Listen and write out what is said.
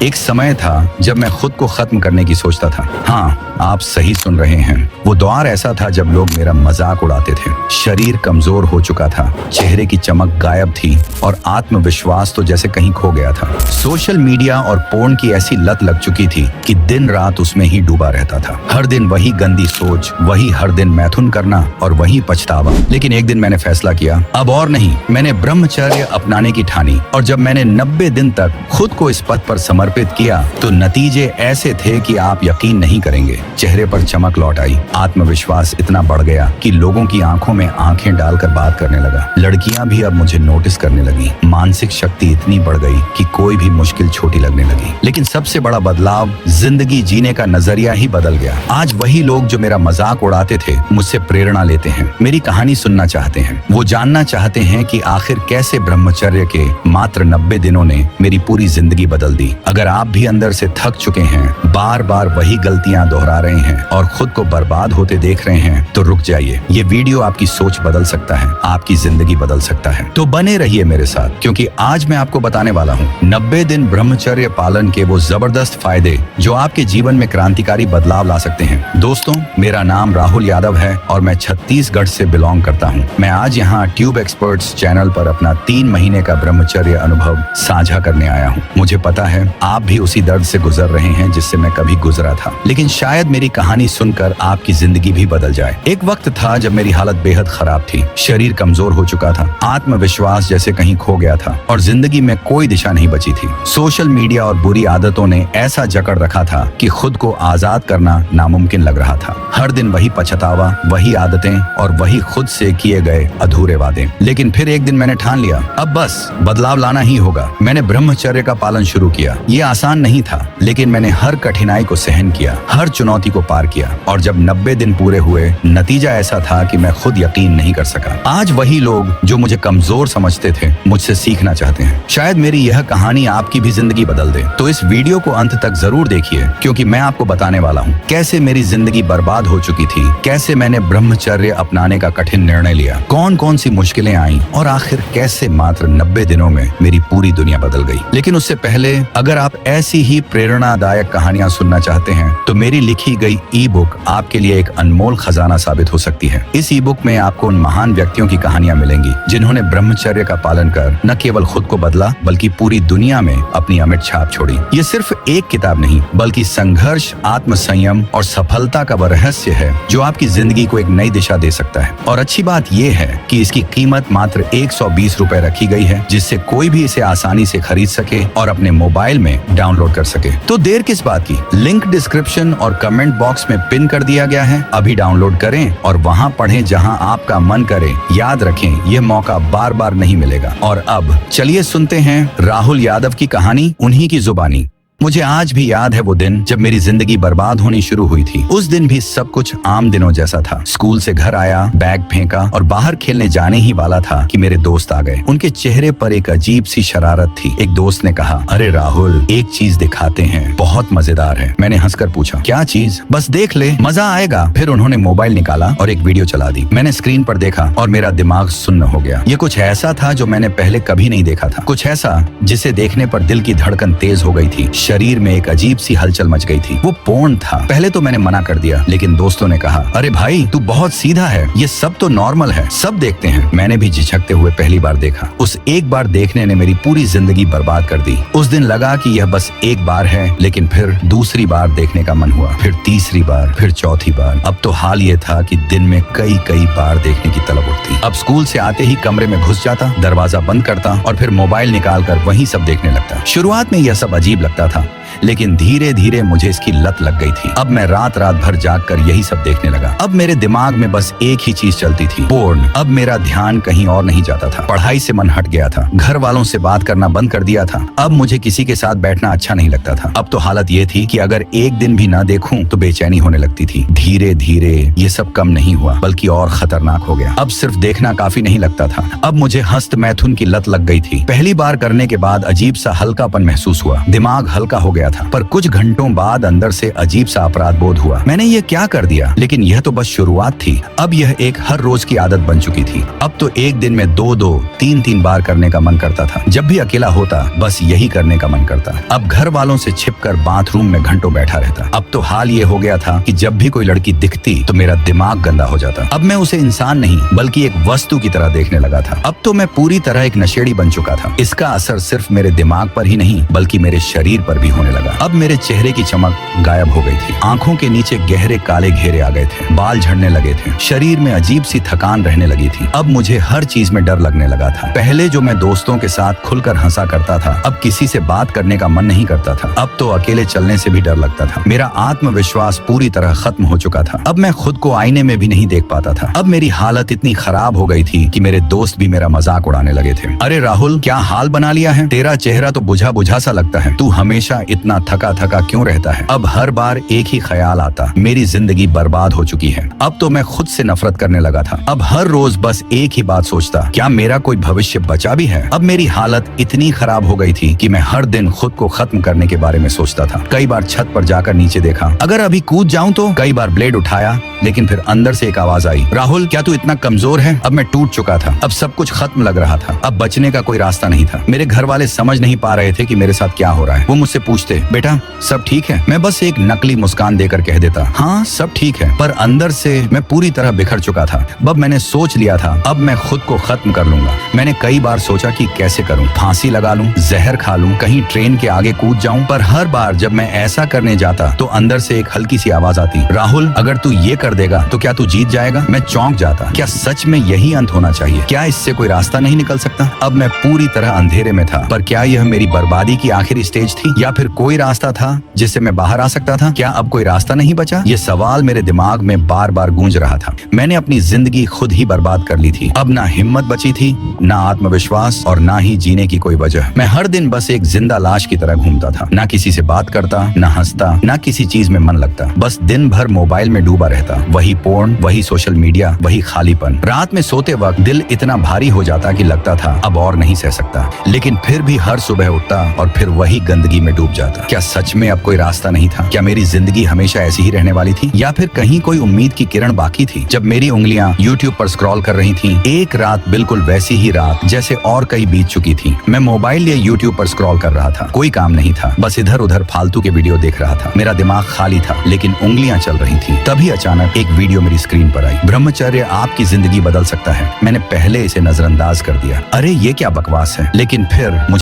एक समय था जब मैं खुद को खत्म करने की सोचता था। हाँ, आप सही सुन रहे हैं। वो दौर ऐसा था जब लोग मेरा मजाक उड़ाते थे। शरीर कमजोर हो चुका था, चेहरे की चमक गायब थी और आत्मविश्वास तो जैसे कहीं खो गया था। सोशल मीडिया और पोर्न की ऐसी लत लग चुकी थी कि दिन रात उसमें ही डूबा रहता था। हर दिन वही गंदी सोच, वही हर दिन मैथुन करना और वही पछतावा। लेकिन एक दिन मैंने फैसला किया, अब और नहीं। मैंने ब्रह्मचर्य अपनाने की ठानी और जब मैंने 90 दिन तक खुद को इस पथ पर समर्पित किया तो नतीजे ऐसे थे कि आप यकीन नहीं करेंगे। चेहरे पर चमक लौट आई, आत्मविश्वास इतना बढ़ गया कि लोगों की आंखों में आंखें डालकर बात करने लगा। लड़कियां भी अब मुझे नोटिस करने लगी। मानसिक शक्ति इतनी बढ़ गई कि कोई भी मुश्किल छोटी लगने लगी। लेकिन सबसे बड़ा बदलाव, जिंदगी जीने का नजरिया ही बदल गया। आज वही लोग जो मेरा मजाक उड़ाते थे मुझसे प्रेरणा लेते हैं, मेरी कहानी सुनना चाहते हैं। वो जानना चाहते हैं कि आखिर कैसे ब्रह्मचर्य के मात्र 90 दिनों ने मेरी पूरी जिंदगी बदल दी। अगर आप भी अंदर से थक चुके हैं, बार बार वही गलतियां दोहरा रहे हैं और खुद को बर्बाद होते देख रहे हैं, तो रुक जाइए। ये वीडियो आपकी सोच बदल सकता है, आपकी जिंदगी बदल सकता है। तो बने रहिए मेरे साथ, क्योंकि आज मैं आपको बताने वाला हूँ 90 दिन ब्रह्मचर्य पालन के वो जबरदस्त फायदे जो आपके जीवन में क्रांतिकारी बदलाव ला सकते हैं। दोस्तों, मेरा नाम राहुल यादव है और मैं छत्तीसगढ़ से बिलोंग करता हूँ। मैं आज यहाँ ट्यूब एक्सपर्ट्स चैनल पर अपना 3 महीने का ब्रह्मचर्य अनुभव साझा करने आया हूँ। मुझे पता है आप भी उसी दर्द से गुजर रहे हैं जिससे मैं कभी गुजरा था, लेकिन शायद मेरी कहानी सुनकर आपकी जिंदगी भी बदल जाए। एक वक्त था जब मेरी हालत बेहद खराब थी। शरीर कमजोर हो चुका था, आत्मविश्वास जैसे कहीं खो गया था और जिंदगी में कोई दिशा नहीं बची थी। सोशल मीडिया और बुरी आदतों ने ऐसा जकड़ रखा था कि खुद को आजाद करना नामुमकिन लग रहा था। हर दिन वही पछतावा, वही आदतें और वही खुद से किए गए अधूरे वादे। लेकिन फिर एक दिन मैंने ठान लिया, अब बस बदलाव लाना ही होगा। मैंने ब्रह्मचर्य का पालन शुरू किया। ये आसान नहीं था, लेकिन मैंने हर कठिनाई को सहन किया, हर चुनौती को पार किया और जब 90 दिन पूरे हुए, नतीजा ऐसा था कि मैं खुद यकीन नहीं कर सका। आज वही लोग जो मुझे कमजोर समझते थे मुझसे सीखना चाहते हैं। शायद मेरी यह कहानी आपकी भी जिंदगी बदल दे। तो इस वीडियो को अंत तक जरूर देखिए, क्योंकि मैं आपको बताने वाला हूँ कैसे मेरी जिंदगी बर्बाद हो चुकी थी, कैसे मैंने ब्रह्मचर्य अपनाने का कठिन निर्णय लिया, कौन कौन सी मुश्किलें आई और आखिर कैसे मात्र 90 दिनों में मेरी पूरी दुनिया बदल गई। लेकिन उससे पहले, अगर आप ऐसी ही प्रेरणादायक कहानियां सुनना चाहते हैं तो मेरी लिखी गई ई बुक आपके लिए एक अनमोल खजाना साबित हो सकती है। इस ई बुक में आपको उन महान व्यक्तियों की कहानियां मिलेंगी जिन्होंने ब्रह्मचर्य का पालन कर न केवल खुद को बदला बल्कि पूरी दुनिया में अपनी अमिट छाप छोड़ी। ये सिर्फ एक किताब नहीं बल्कि संघर्ष, आत्मसंयम और सफलता का वह रहस्य है जो आपकी जिंदगी को एक नई दिशा दे सकता है। और अच्छी बात यह है कि इसकी कीमत मात्र 120 रुपए रखी गई है, जिससे कोई भी इसे आसानी से खरीद सके और अपने मोबाइल में डाउनलोड कर सके। तो देर किस बात की, लिंक डिस्क्रिप्शन और कमेंट बॉक्स में पिन कर दिया गया है। अभी डाउनलोड करें और वहां पढ़ें जहां आपका मन करे। याद रखें, यह मौका बार बार नहीं मिलेगा। और अब चलिए सुनते हैं राहुल यादव की कहानी उन्हीं की जुबानी। मुझे आज भी याद है वो दिन जब मेरी जिंदगी बर्बाद होनी शुरू हुई थी। उस दिन भी सब कुछ आम दिनों जैसा था। स्कूल से घर आया, बैग फेंका और बाहर खेलने जाने ही वाला था कि मेरे दोस्त आ गए। उनके चेहरे पर एक अजीब सी शरारत थी। एक दोस्त ने कहा, अरे राहुल, एक चीज दिखाते हैं, बहुत मजेदार है। मैंने हंसकर पूछा, क्या चीज? बस देख ले, मजा आएगा। फिर उन्होंने मोबाइल निकाला और एक वीडियो चला दी। मैंने स्क्रीन पर देखा और मेरा दिमाग सुन्न हो गया। ये कुछ ऐसा था जो मैंने पहले कभी नहीं देखा था, कुछ ऐसा जिसे देखने पर दिल की धड़कन तेज हो गई थी, शरीर में एक अजीब सी हलचल मच गई थी। वो पोर्न था। पहले तो मैंने मना कर दिया, लेकिन दोस्तों ने कहा, अरे भाई, तू बहुत सीधा है, ये सब तो नॉर्मल है, सब देखते हैं। मैंने भी झिझकते हुए पहली बार देखा। उस एक बार देखने ने मेरी पूरी जिंदगी बर्बाद कर दी। उस दिन लगा कि यह बस एक बार है, लेकिन फिर दूसरी बार देखने का मन हुआ, फिर तीसरी बार, फिर चौथी बार। अब तो हाल ये था कि दिन में कई कई बार देखने की तलब उठती। अब स्कूल से आते ही कमरे में घुस जाता, दरवाजा बंद करता और फिर मोबाइल निकाल कर वही सब देखने लगता। शुरुआत में यह सब अजीब लगता था, लेकिन धीरे धीरे मुझे इसकी लत लग गई थी। अब मैं रात रात भर जागकर यही सब देखने लगा। अब मेरे दिमाग में बस एक ही चीज चलती थी, पोर्न। अब मेरा ध्यान कहीं और नहीं जाता था। पढ़ाई से मन हट गया था, घर वालों से बात करना बंद कर दिया था। अब मुझे किसी के साथ बैठना अच्छा नहीं लगता था। अब तो हालत ये थी कि अगर एक दिन भी ना देखूं तो बेचैनी होने लगती थी। धीरे धीरे ये सब कम नहीं हुआ, बल्कि और खतरनाक हो गया। अब सिर्फ देखना काफी नहीं लगता था, अब मुझे हस्त मैथुन की लत लग गई थी। पहली बार करने के बाद अजीब सा हल्कापन महसूस हुआ, दिमाग हल्का हो गया था, पर कुछ घंटों बाद अंदर से अजीब सा अपराध बोध हुआ। मैंने ये क्या कर दिया? लेकिन यह तो बस शुरुआत थी। अब यह एक हर रोज की आदत बन चुकी थी। अब तो एक दिन में 2-2, 3-3 बार करने का मन करता था। जब भी अकेला होता बस यही करने का मन करता। अब घर वालों से छिपकर बाथरूम में घंटों बैठा रहता। अब तो हाल ये हो गया था कि जब भी कोई लड़की दिखती तो मेरा दिमाग गंदा हो जाता। अब मैं उसे इंसान नहीं बल्कि एक वस्तु की तरह देखने लगा था। अब तो मैं पूरी तरह एक नशेड़ी बन चुका था। इसका असर सिर्फ मेरे दिमाग पर ही नहीं बल्कि मेरे शरीर पर भी होने लगा। अब मेरे चेहरे की चमक गायब हो गई थी। आंखों के नीचे गहरे काले घेरे आ गए थे। बाल झड़ने लगे थे। शरीर में अजीब सी थकान रहने लगी थी। अब मुझे हर चीज में डर लगने लगा था। पहले जो मैं दोस्तों के साथ खुलकर हंसा करता था अब किसी से बात करने का मन नहीं करता था। अब तो अकेले चलने से भी डर लगता था। मेरा आत्मविश्वास पूरी तरह खत्म हो चुका था। अब मैं खुद को आईने में भी नहीं देख पाता था। अब मेरी हालत इतनी खराब हो गई थी कि मेरे दोस्त भी मेरा मजाक उड़ाने लगे थे। अरे राहुल, क्या हाल बना लिया है? तेरा चेहरा तो बुझा बुझा सा लगता है। तू हमेशा इतना थका थका क्यों रहता है? अब हर बार एक ही ख्याल आता, मेरी जिंदगी बर्बाद हो चुकी है। अब तो मैं खुद से नफरत करने लगा था। अब हर रोज बस एक ही बात सोचता, क्या मेरा कोई भविष्य बचा भी है? अब मेरी हालत इतनी खराब हो गई थी कि मैं हर दिन खुद को खत्म करने के बारे में सोचता था। कई बार छत पर जाकर नीचे देखा, अगर अभी कूद जाऊं तो। कई बार ब्लेड उठाया लेकिन फिर अंदर से एक आवाज आई, राहुल क्या तू इतना कमजोर है? अब मैं टूट चुका था। अब सब कुछ खत्म लग रहा था। अब बचने का कोई रास्ता नहीं था। मेरे घर वाले समझ नहीं पा रहे थे कि मेरे साथ क्या हो रहा है। वो मुझसे पूछते, बेटा सब ठीक है? मैं बस एक नकली मुस्कान देकर कह देता, हाँ सब ठीक है। पर अंदर से मैं पूरी तरह बिखर चुका था। अब मैंने सोच लिया था अब मैं खुद को खत्म कर लूंगा। मैंने कई बार सोचा कि कैसे करूं, फांसी लगा लूं, जहर खा लूं, कहीं ट्रेन के आगे कूद जाऊं। पर हर बार जब मैं ऐसा करने जाता तो अंदर से एक हल्की सी आवाज आती, राहुल अगर तू ये कर देगा तो क्या तू जीत जाएगा? मैं चौंक जाता। क्या सच में यही अंत होना चाहिए? क्या इससे कोई रास्ता नहीं निकल सकता? अब मैं पूरी तरह अंधेरे में था। पर क्या यह मेरी बर्बादी की आखिरी स्टेज थी या फिर कोई रास्ता था जिससे मैं बाहर आ सकता था? क्या अब कोई रास्ता नहीं बचा? ये सवाल मेरे दिमाग में बार बार गूंज रहा था। मैंने अपनी जिंदगी खुद ही बर्बाद कर ली थी। अब ना हिम्मत बची थी, ना आत्मविश्वास और ना ही जीने की कोई वजह। मैं हर दिन बस एक जिंदा लाश की तरह घूमता था। ना किसी से बात करता, ना हंसता, ना किसी चीज में मन लगता। बस दिन भर मोबाइल में डूबा रहता। वही पोर्न, वही सोशल मीडिया, वही खालीपन। रात में सोते वक्त दिल इतना भारी हो जाता कि लगता था अब और नहीं सह सकता। लेकिन फिर भी हर सुबह उठता और फिर वही गंदगी में डूब जाता। क्या सच में अब कोई रास्ता नहीं था? क्या मेरी जिंदगी हमेशा ऐसी ही रहने वाली थी या फिर कहीं कोई उम्मीद की किरण बाकी थी? जब मेरी उंगलियां YouTube पर स्क्रॉल कर रही थीं, एक रात बिल्कुल वैसी ही रात जैसे और कई बीत चुकी थी। मैं मोबाइल लिए YouTube पर स्क्रॉल कर रहा था। कोई काम नहीं था, बस इधर उधर फालतू के वीडियो देख रहा था। मेरा दिमाग खाली था लेकिन उंगलियां चल रही थी। तभी अचानक एक वीडियो मेरी स्क्रीन पर आई, ब्रह्मचर्य आपकी जिंदगी बदल सकता है। मैंने पहले इसे नजरअंदाज कर दिया। अरे ये क्या बकवास है। लेकिन फिर मुझे